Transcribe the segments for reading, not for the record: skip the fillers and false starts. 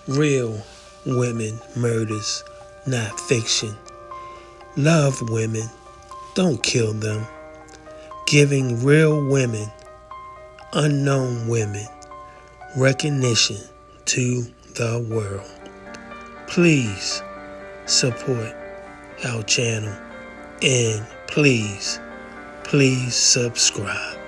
Real women murders, not fiction. Love women, don't kill them. Giving real women, unknown women, recognition to the world. Please support our channel and please subscribe.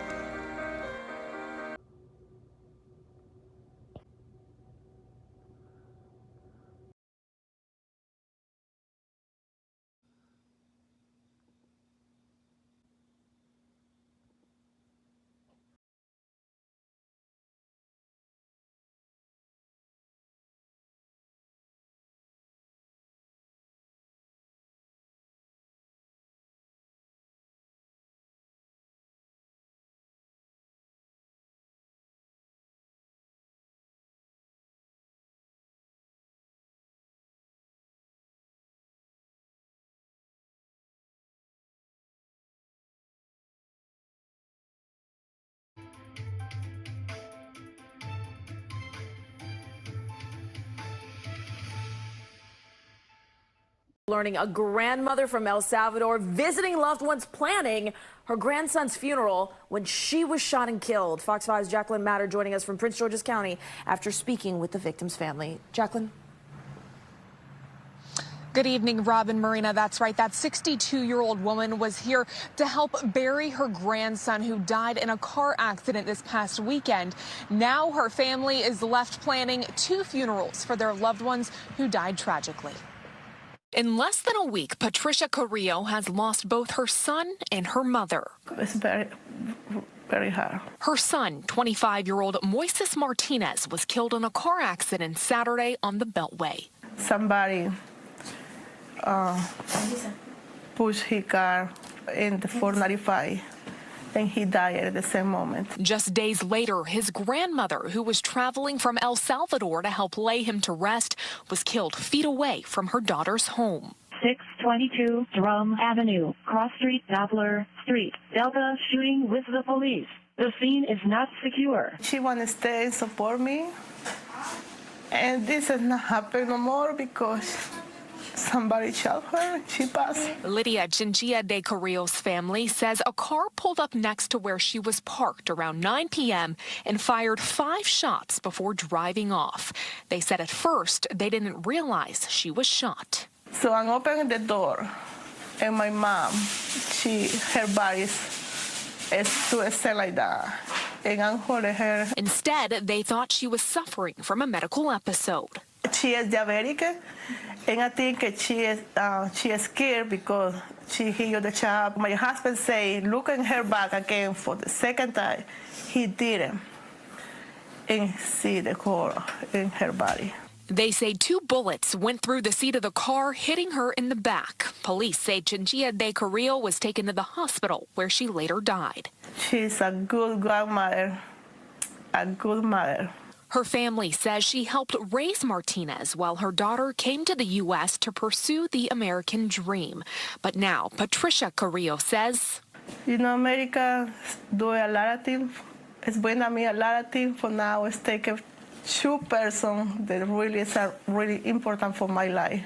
Learning a grandmother from El Salvador visiting loved ones planning her grandson's funeral when she was shot and killed. Fox 5's Jacqueline Matter joining us from Prince George's County after speaking with the victim's family. Jacqueline. Good evening, Rob and Marina. That's right. That 62-year-old woman was here to help bury her grandson who died in a car accident this past weekend. Now her family is left planning 2 funerals for their loved ones who died tragically. In less than a week, Patricia Carrillo has lost both her son and her mother. It's very hard. Her son, 25-year-old Moises Martinez, was killed in a car accident Saturday on the Beltway. Somebody pushed his car in the 495, and he died at the same moment. Just days later, his grandmother, who was traveling from El Salvador to help lay him to rest, was killed feet away from her daughter's home. 622 Drum Avenue, Cross Street, Doppler Street. Delta shooting with the police. The scene is not secure. She want to stay and support me, and this has not happened no more because somebody shot her. She passed. Lidia Chinchilla de Carrillo's family says a car pulled up next to where she was parked around 9 p.m. and fired 5 shots before driving off. They said at first they didn't realize she was shot. So I'm opening the door, and my mom, her body is to a cell like that, and I'm holding her. Instead, they thought she was suffering from a medical episode. She is diabetic, and I think she is scared because she healed the child. My husband say, look at her back again for the second time. He didn't, and see the core in her body. They say 2 bullets went through the seat of the car, hitting her in the back. Police say Chinchilla de Carrillo was taken to the hospital, where she later died. She's a good grandmother, a good mother. Her family says she helped raise Martinez while her daughter came to the U.S. to pursue the American dream. But now Patricia Carrillo says, you know, America do a lot of things. It's bring me a lot of things. For now, it's taking 2 persons that really is really important for my life.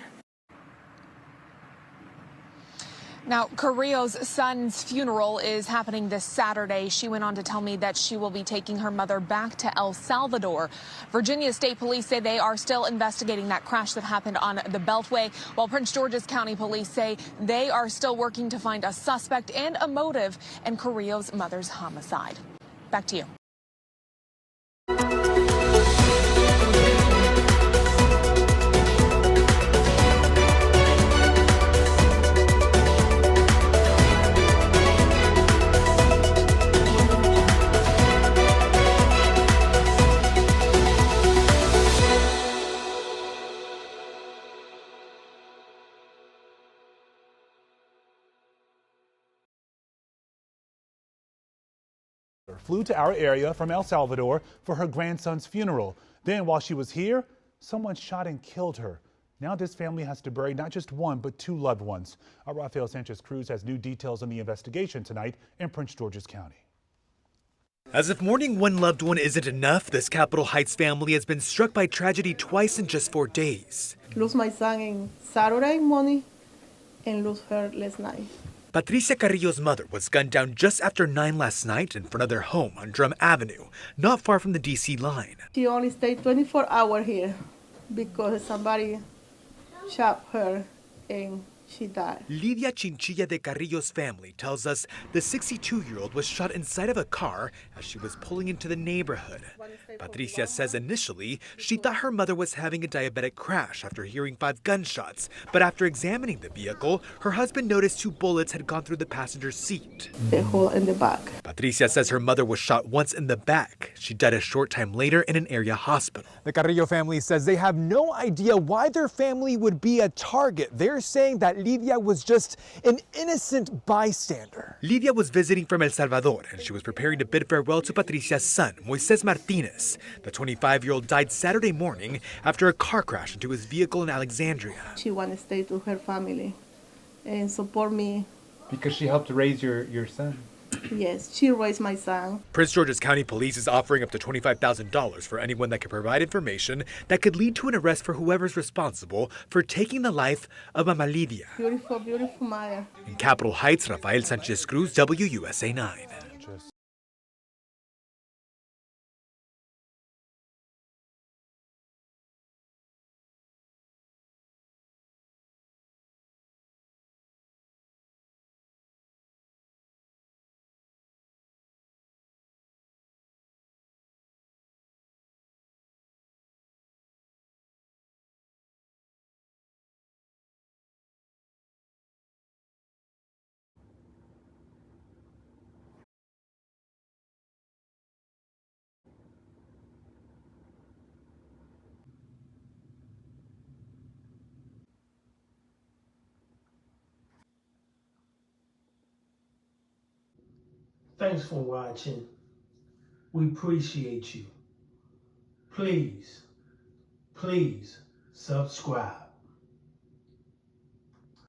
Now, Carrillo's son's funeral is happening this Saturday. She went on to tell me that she will be taking her mother back to El Salvador. Virginia State Police say they are still investigating that crash that happened on the Beltway, while Prince George's County Police say they are still working to find a suspect and a motive in Carrillo's mother's homicide. Back to you. Flew to our area from El Salvador for her grandson's funeral. Then while she was here, someone shot and killed her. Now this family has to bury not just 1, but 2 loved ones. Our Rafael Sanchez Cruz has new details on the investigation tonight in Prince George's County. As if mourning one loved one isn't enough, this Capitol Heights family has been struck by tragedy twice in just 4 days. Lose my son in Saturday morning and lose her last night. Patricia Carrillo's mother was gunned down just after 9 last night in front of their home on Drum Avenue, not far from the D.C. line. She only stayed 24 hours here because somebody shot her and she died. Lidia Chinchilla de Carrillo's family tells us the 62-year-old was shot inside of a car as she was pulling into the neighborhood. Patricia says initially she thought her mother was having a diabetic crash after hearing 5 gunshots, but after examining the vehicle, her husband noticed 2 bullets had gone through the passenger seat. The hole in the back. Patricia says her mother was shot once in the back. She died a short time later in an area hospital. The Carrillo family says they have no idea why their family would be a target. They're saying that Lidia was just an innocent bystander. Lidia was visiting from El Salvador, and she was preparing to bid farewell to Patricia's son, Moises Martinez. The 25-year-old died Saturday morning after a car crash into his vehicle in Alexandria. She wanted to stay to her family and support me. Because she helped raise your son. Yes, she raised my son. Prince George's County Police is offering up to $25,000 for anyone that can provide information that could lead to an arrest for whoever's responsible for taking the life of Mama Lidia. Beautiful, beautiful Maya. In Capitol Heights, Rafael Sanchez Cruz, WUSA 9. Thanks for watching. We appreciate you. Please subscribe.